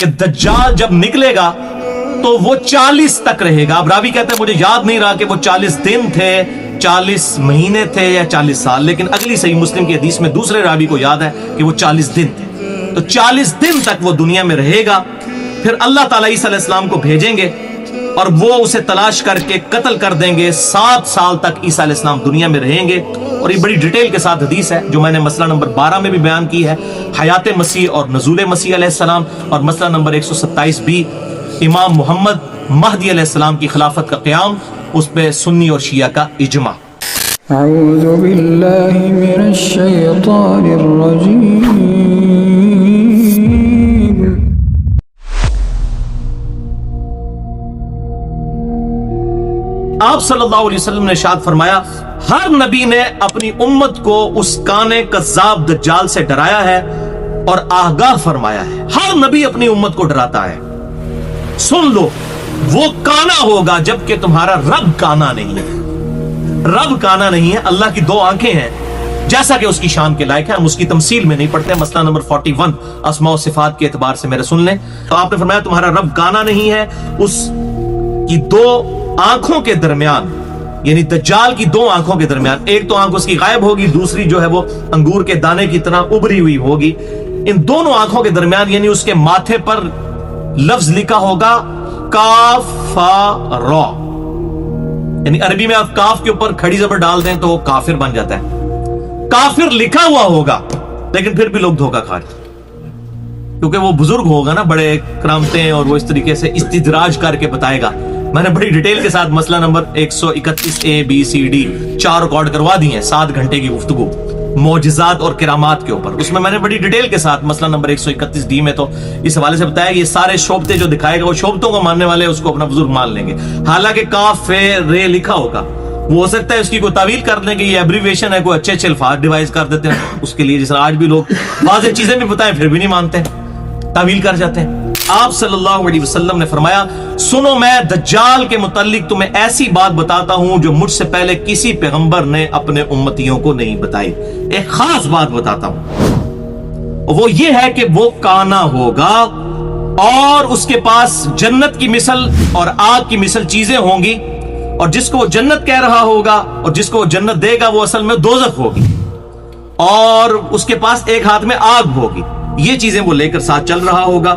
کہ دجال جب نکلے گا تو وہ 40 تک رہے گا. اب راوی کہتے ہیں مجھے یاد نہیں رہا کہ وہ 40 دن تھے, 40 مہینے تھے یا 40 سال, لیکن اگلی صحیح مسلم کی حدیث میں دوسرے راوی کو یاد ہے کہ وہ 40 دن تھے. تو 40 دن تک وہ دنیا میں رہے گا. پھر اللہ تعالیٰ عیسیٰ علیہ السلام کو بھیجیں گے اور وہ اسے تلاش کر کے قتل کر دیں گے. 7 سال تک عیسیٰ علیہ السلام دنیا میں رہیں گے. اور یہ بڑی ڈیٹیل کے ساتھ حدیث ہے جو میں نے مسئلہ نمبر 12 میں بھی بیان کی ہے, حیات مسیح اور نزول مسیح علیہ السلام, اور مسئلہ نمبر 127 بھی امام محمد مہدی علیہ السلام کی خلافت کا قیام, اس پہ سنی اور شیعہ کا اجماع. اعوذ باللہ من الشیطان الرجیم. آپ صلی اللہ علیہ وسلم نے ارشاد فرمایا, ہر نبی نے اپنی امت کو اس کانے کذاب دجال سے ڈرایا ہے اور آگاہ فرمایا ہے. ہر نبی اپنی امت کو ڈراتا ہے. سن لو, وہ کانا ہوگا جبکہ تمہارا رب کانا نہیں ہے. رب کانا نہیں ہے, اللہ کی 2 آنکھیں ہیں جیسا کہ اس کی شان کے لائق ہے. ہم اس کی تمثیل میں نہیں پڑھتے. مسئلہ نمبر 41 اسماء و صفات کے اعتبار سے میرے سن لیں. تو آپ نے فرمایا تمہارا رب کانا نہیں ہے. اس کی 2 آنکھوں کے درمیان, یعنی دجال کی 2 آنکھوں کے درمیان, ایک تو آنکھ اس کی غائب ہوگی, دوسری جو ہے وہ انگور کے دانے کی طرح ابری ہوئی ہوگی. ان دونوں آنکھوں کے درمیان یعنی اس کے ماتھے پر لفظ لکھا ہوگا کافر, یعنی عربی میں آپ کاف کے اوپر کھڑی زبر ڈال دیں تو وہ کافر بن جاتا ہے. کافر لکھا ہوا ہوگا, لیکن پھر بھی لوگ دھوکہ کھا رہے کیونکہ وہ بزرگ ہوگا نا, بڑے کرامتیں, اور وہ اس طریقے سے استدراج کر کے بتائے گا. میں نے بڑی ڈیٹیل کے ساتھ مسئلہ number 131 A B C D 4 record کروا دی ہیں, 7 گھنٹے کی گفتگو معجزات اور کرامات کے اوپر. اس میں نے بڑی ڈیٹیل کے ساتھ مسئلہ نمبر 131 D میں تو اس حوالے سے بتایا یہ سارے شعبتے جو دکھائے گا وہ شعبتوں کو ماننے والے اس کو اپنا بزرگ مان لیں گے. حالانکہ کاف رے لکھا ہوگا, وہ ہو سکتا ہے اس کی کوئی تعویل کر لیں کہ یہ ایبریویشن ہے, کوئی اچھے الفاظ ڈیوائز کر دیتے ہیں اس کے لیے, جس طرح آج بھی لوگ بعض چیزیں بھی بتائیں پھر بھی نہیں مانتے, تعویل کر جاتے ہیں. آپ صلی اللہ علیہ وسلم نے فرمایا, سنو میں دجال کے متعلق تمہیں ایسی بات بتاتا ہوں جو مجھ سے پہلے کسی پیغمبر نے اپنے امتیوں کو نہیں بتائی. ایک خاص بات بتاتا ہوں, وہ یہ ہے کہ وہ کانا ہوگا اور اس کے پاس جنت کی مثل اور آگ کی مثل چیزیں ہوں گی, اور جس کو وہ جنت کہہ رہا ہوگا اور جس کو وہ جنت دے گا وہ اصل میں دوزخ ہوگی, اور اس کے پاس ایک ہاتھ میں آگ ہوگی. یہ چیزیں وہ لے کر ساتھ چل رہا ہوگا.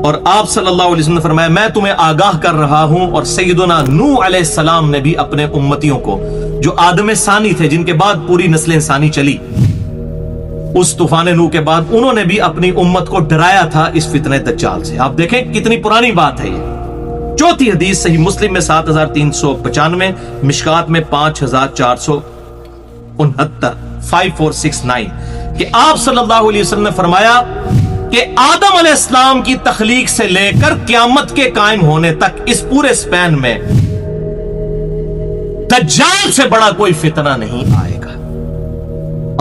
اور آپ صلی اللہ علیہ وسلم نے فرمایا میں تمہیں آگاہ کر رہا ہوں. اور سیدنا نوح علیہ السلام نے بھی اپنے امتیوں کو جو آدم ثانی تھے, جن کے بعد پوری نسل انسانی چلی, اس طوفان نوح کے بعد انہوں نے بھی اپنی امت کو ڈرایا تھا اس فتنہ دجال سے. آپ دیکھیں کتنی پرانی بات ہے یہ. چوتھی حدیث صحیح مسلم میں 7395, مشکات میں 5469 5469 کہ آپ صلی اللہ علیہ وسلم نے فرمایا کہ آدم علیہ السلام کی تخلیق سے لے کر قیامت کے قائم ہونے تک اس پورے سپین میں دجال سے بڑا کوئی فتنہ نہیں آئے گا.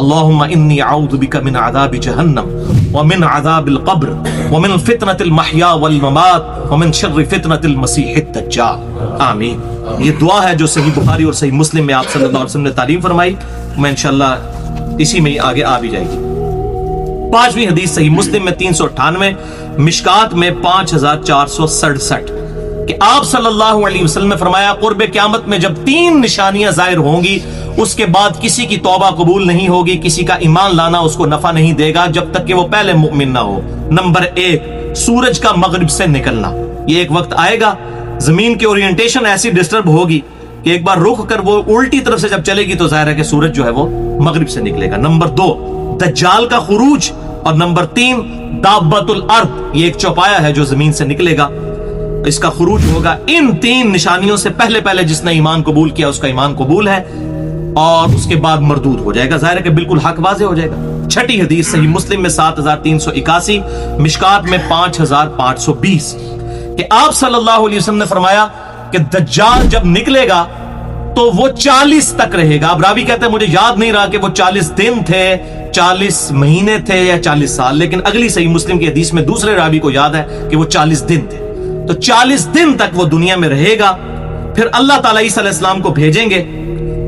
اللہم انی اعوذ بک من عذاب جہنم ومن عذاب القبر ومن فتنة المحیا والممات ومن شر فتنة المسیح الدجال. آمین. یہ دعا ہے جو صحیح بخاری اور صحیح مسلم میں آپ صلی اللہ علیہ وسلم نے تعلیم فرمائی. میں انشاءاللہ اسی میں آگے آ بھی جائے گی. 5ویں حدیث صحیح مسلم میں 398, مشکات میں 5467 کہ آپ صلی اللہ علیہ وسلم نے فرمایا قرب قیامت میں جب 3 نشانیاں ظاہر ہوں گی اس کے بعد کسی کی توبہ قبول نہیں ہوگی, کسی کا ایمان لانا اس کو نفع نہیں دے گا جب تک کہ وہ پہلے مؤمن نہ ہو. نمبر 1, سورج کا مغرب سے نکلنا. یہ ایک وقت آئے گا زمین کی اورینٹیشن ایسی ڈسٹرب ہوگی کہ ایک بار رخ کر وہ الٹی طرف سے جب چلے گی تو ظاہر ہے کہ سورج جو ہے وہ مغرب سے نکلے گا. نمبر 2, دجال کا خروج. اور نمبر 3, دابت الارض, یہ ایک چوپایا ہے جو زمین سے نکلے گا, اس کا خروج ہوگا. ان 3 نشانیوں سے پہلے جس نے ایمان قبول کیا اس کا ایمان قبول ہے, اور اس کے بعد مردود ہو جائے گا. ظاہر ہے کہ بالکل حق واضح ہو جائے گا. 6ٹھی حدیث صحیح مسلم میں 7381, مشکات میں 5520 کہ آپ صلی اللہ علیہ وسلم نے فرمایا کہ دجال جب نکلے گا تو وہ 40 تک رہے گا. اب راوی کہتے ہیں مجھے یاد نہیں رہا کہ وہ 40 دن تھے, 40 مہینے تھے یا 40 سال, لیکن اگلی صحیح مسلم کی حدیث میں دوسرے راوی کو یاد ہے کہ وہ 40 دن تھے. تو 40 دن تک وہ دنیا میں رہے گا. پھر اللہ تعالیٰ عیسیٰ علیہ السلام کو بھیجیں گے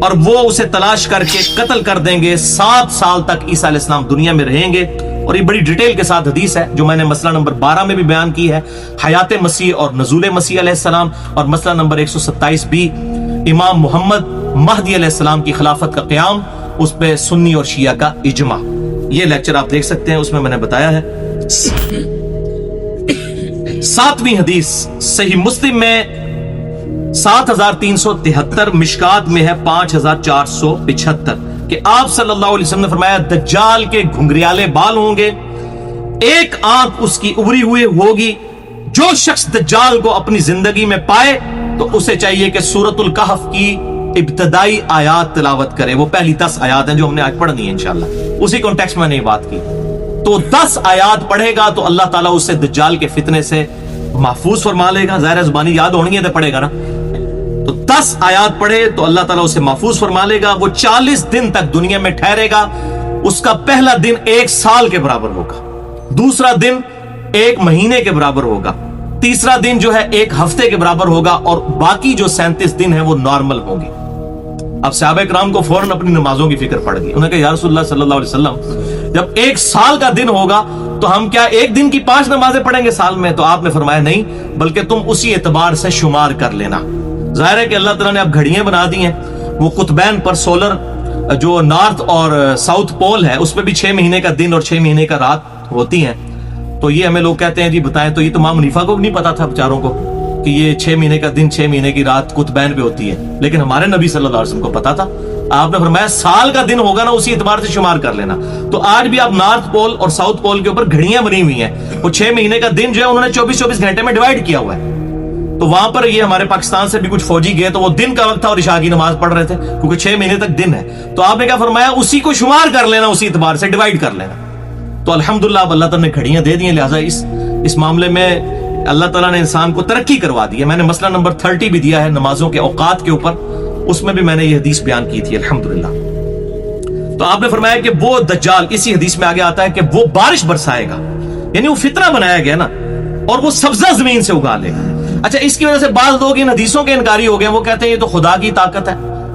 اور وہ اسے تلاش کر کے قتل کر دیں گے. 7 سال تک عیسیٰ علیہ السلام دنیا میں رہیں گے. اور یہ بڑی ڈیٹیل کے ساتھ حدیث ہے جو میں نے مسئلہ نمبر 12 میں بھی بیان کی ہے، حیات مسیح اور نزول مسیح علیہ السلام، اور مسئلہ نمبر 127 بھی امام محمد مہدی علیہ السلام کی خلافت کا قیام، اس پہ سنی اور شیعہ کا اجماع. یہ لیکچر آپ دیکھ سکتے ہیں، اس میں نے بتایا ہے. 7ویں حدیث صحیح مسلم میں 7373، مشکات میں ہے 5475 کہ آپ صلی اللہ علیہ وسلم نے فرمایا دجال کے گھنگریالے بال ہوں گے، ایک آنکھ اس کی ابری ہوئی ہوگی. جو شخص دجال کو اپنی زندگی میں پائے تو اسے چاہیے کہ سورۃ الکہف کی ابتدائی آیات تلاوت کرے. وہ پہلی 10 آیات ہیں جو ہم نے آج پڑھنی ہے انشاءاللہ، اسی کانٹیکسٹ میں نے یہ بات کی. تو 10 آیات پڑھے گا تو اللہ تعالیٰ اسے دجال کے فتنے سے محفوظ فرما لے گا. ظاہر زبانی یاد ہونی ہے تو پڑھے گا نا. تو 10 آیات پڑھے تو اللہ تعالیٰ اسے محفوظ فرما لے گا. وہ 40 دن تک دنیا میں ٹھہرے گا. اس کا پہلا دن 1 سال کے برابر ہوگا، دوسرا دن 1 مہینے کے برابر ہوگا، تیسرا دن جو ہے 1 ہفتے کے برابر ہوگا، اور باقی جو 37 دن ہیں وہ نارمل ہوں گے. اب صحابہ کرام کو فوراً اپنی نمازوں کی فکر پڑ گئی. انہوں نے کہا یا رسول اللہ صلی اللہ علیہ وسلم جب 1 سال کا دن ہوگا تو ہم کیا 1 دن کی 5 نمازیں پڑھیں گے سال میں؟ تو آپ نے فرمایا نہیں، بلکہ تم اسی اعتبار سے شمار کر لینا. ظاہر ہے کہ اللہ تعالیٰ نے اب گھڑیاں بنا دی ہیں، وہ قطبین پر سولر جو نارتھ اور ساؤتھ پول ہے اس پہ بھی 6 مہینے کا دن اور 6 مہینے کا رات ہوتی ہیں. تو یہ ہمیں لوگ کہتے ہیں جی بتائیں، تو یہ تو امام حنیفہ کو بھی نہیں پتا تھا بیچاروں کو کہ یہ 6 مہینے کا دن 6 مہینے کی رات قطبین پہ ہوتی ہے، لیکن ہمارے نبی صلی اللہ علیہ وسلم کو پتا تھا. آپ نے فرمایا سال کا دن ہوگا نا اسی اعتبار سے شمار کر لینا. تو آج بھی آپ نارتھ پول اور ساؤتھ پول کے اوپر گھڑیاں بنی ہوئی ہیں، وہ 6 مہینے کا دن جو ہے انہوں نے 24 گھنٹے میں ڈیوائیڈ کیا ہوا ہے. تو وہاں پر یہ ہمارے پاکستان سے بھی کچھ فوجی گئے تو وہ دن کا وقت تھا اور عشاء کی نماز پڑھ رہے تھے کیونکہ 6 مہینے تک دن ہے. تو آپ نے کیا فرمایا اسی کو شمار کر لینا، اسی اعتبار سے ڈیوائیڈ کر لینا. تو الحمدللہ اب اللہ تعالیٰ نے گھڑیاں دے دی ہیں، لہٰذا اس معاملے میں اللہ تعالیٰ نے انسان کو ترقی کروا دی ہے. میں نے مسئلہ نمبر 30 بھی دیا ہے نمازوں کے اوقات کے اوپر، اس میں بھی میں نے یہ حدیث بیان کی تھی الحمدللہ. تو آپ نے فرمایا کہ وہ دجال، اسی حدیث میں آگے آتا ہے کہ وہ بارش برسائے گا، یعنی وہ فتنہ بنایا گیا نا، اور وہ سبزہ زمین سے اگا لے گا. اچھا اس کی وجہ سے بعض لوگ ان حدیثوں کے انکاری ہو گئے، وہ کہتے ہیں یہ تو خدا کی طاقت ہے.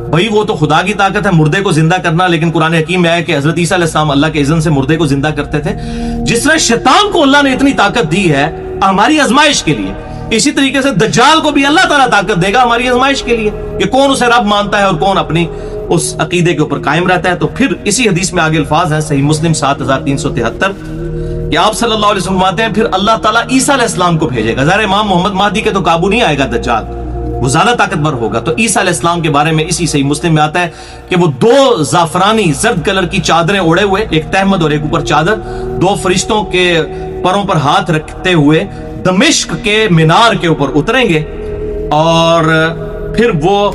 بھائی وہ تو خدا کی طاقت ہے مردے کو زندہ کرنا، لیکن قرآن حکیم میں آیا کہ حضرت عیسیٰ علیہ السلام اللہ کے اذن سے مردے کو زندہ کرتے تھے. جس طرح شیطان کو اللہ نے اتنی طاقت دی ہے ہماری آزمائش کے لیے، اسی طریقے سے دجال کو بھی اللہ تعالیٰ طاقت دے گا ہماری آزمائش کے لیے کہ کون اسے رب مانتا ہے اور کون اپنی اس عقیدے کے اوپر قائم رہتا ہے. تو پھر اسی حدیث میں آگے الفاظ ہیں صحیح مسلم 7373 کہ آپ صلی اللہ علیہ وسلم فرماتے ہیں پھر اللہ تعالیٰ عیسیٰ علیہ السلام کو بھیجے گا. ظاہر امام محمد مہدی کے تو قابو نہیں آئے گا دجال، وہ زیادہ طاقتور ہوگا. تو عیسیٰ علیہ السلام کے بارے میں اسی صحیح مسلم میں آتا ہے کہ وہ 2 زعفرانی زرد کلر کی چادریں اوڑے ہوئے، ایک تہمد اور ایک اوپر چادر، 2 فرشتوں کے پروں پر ہاتھ رکھتے ہوئے دمشق کے مینار کے اوپر اتریں گے، اور پھر وہ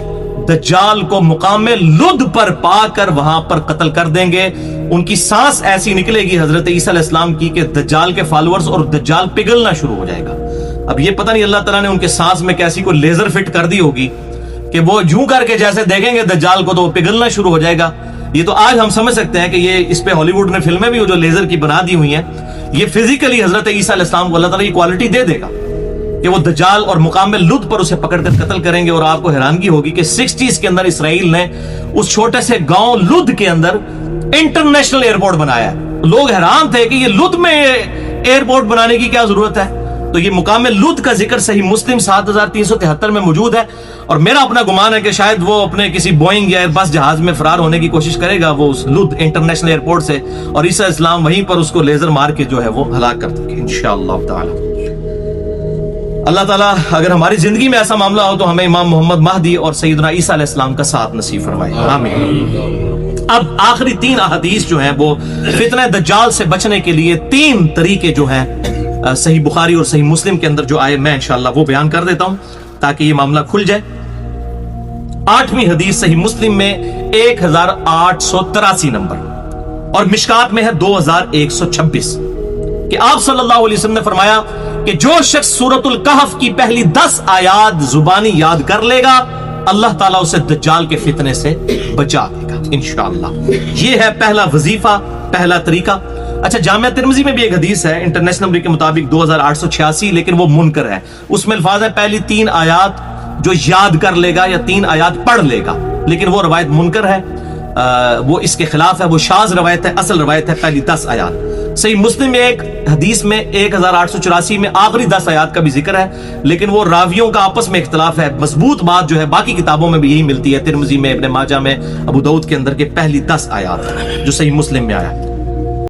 دجال کو مقام لد پر پا کر وہاں پر قتل کر دیں گے. ان کی سانس ایسی نکلے گی حضرت عیسیٰ علیہ السلام کی کہ دجال کے فالورز اور دجال پگھلنا شروع ہو جائے گا. اب یہ پتہ نہیں اللہ تعالیٰ نے ان کے سانس میں کیسی کوئی لیزر فٹ کر دی ہوگی کہ وہ یوں کر کے جیسے دیکھیں گے دجال کو تو وہ پگھلنا شروع ہو جائے گا. یہ تو آج ہم سمجھ سکتے ہیں کہ یہ اس پہ ہالی ووڈ نے فلمیں بھی جو لیزر کی بنا دی ہوئی ہیں، یہ فزیکلی حضرت عیسیٰ علیہ السلام کو اللہ تعالیٰ یہ کوالٹی دے دے گا کہ وہ دجال اور مقام لد پر اسے پکڑ کر قتل کریں گے. اور آپ کو حیرانگی ہوگی کہ 60s کے اندر اسرائیل نے اس چھوٹے سے گاؤں لد کے اندر انٹرنیشنل ایئرپورٹ بنایا ہے. لوگ حیران تھے کہ یہ لد میں ایئرپورٹ بنانے کی کیا ضرورت ہے. تو یہ مقام لد کا ذکر صحیح مسلم 7373 میں موجود ہے، اور میرا اپنا گمان ہے کہ شاید وہ اپنے کسی بوئنگ یا بس جہاز میں فرار ہونے کی کوشش کرے گا وہ اس لد انٹرنیشنل ایئرپورٹ سے، اور عیسیٰ اسلام وہیں پر اس کو لیزر مار کے جو ہے وہ ہلاک کر دیں گے انشاءاللہ تعالی. اللہ تعالیٰ اگر ہماری زندگی میں ایسا معاملہ ہو تو ہمیں امام محمد مہدی اور سیدنا عیسیٰ علیہ السلام کا ساتھ نصیب فرمائے، آمین. اب آخری 3 احادیث جو ہیں وہ فتنہ دجال سے بچنے کے لیے 3 طریقے جو ہیں صحیح بخاری اور صحیح مسلم کے اندر جو آئے میں انشاءاللہ وہ بیان کر دیتا ہوں تاکہ یہ معاملہ کھل جائے. 8ویں حدیث صحیح مسلم میں 1883 نمبر اور مشکات میں ہے 2126 کہ آپ صلی اللہ علیہ وسلم نے فرمایا کہ جو شخص سورۃ الکہف کی پہلی 10 آیات زبانی یاد کر لے گا اللہ تعالیٰ اسے دجال کے فتنے سے بچا دے گا انشاءاللہ. یہ ہے پہلا وظیفہ، پہلا طریقہ. اچھا جامعہ ترمذی میں بھی ایک حدیث ہے انٹرنیشنل نمبر کے مطابق 2886 لیکن وہ منکر ہے. اس میں الفاظ ہے پہلی 3 آیات جو یاد کر لے گا یا 3 آیات پڑھ لے گا، لیکن وہ روایت منکر ہے، وہ اس کے خلاف ہے، وہ شاذ روایت ہے. اصل روایت ہے پہلی 10 آیات. صحیح مسلم میں ایک حدیث میں 1884 میں آخری 10 آیات کا بھی ذکر ہے، لیکن وہ راویوں کا آپس میں اختلاف ہے. مضبوط بات جو ہے باقی کتابوں میں بھی یہی ملتی ہے، ترمذی میں، ابن ماجہ میں، ابو داؤد کے اندر کے پہلی 10 آیات جو صحیح مسلم میں آیا.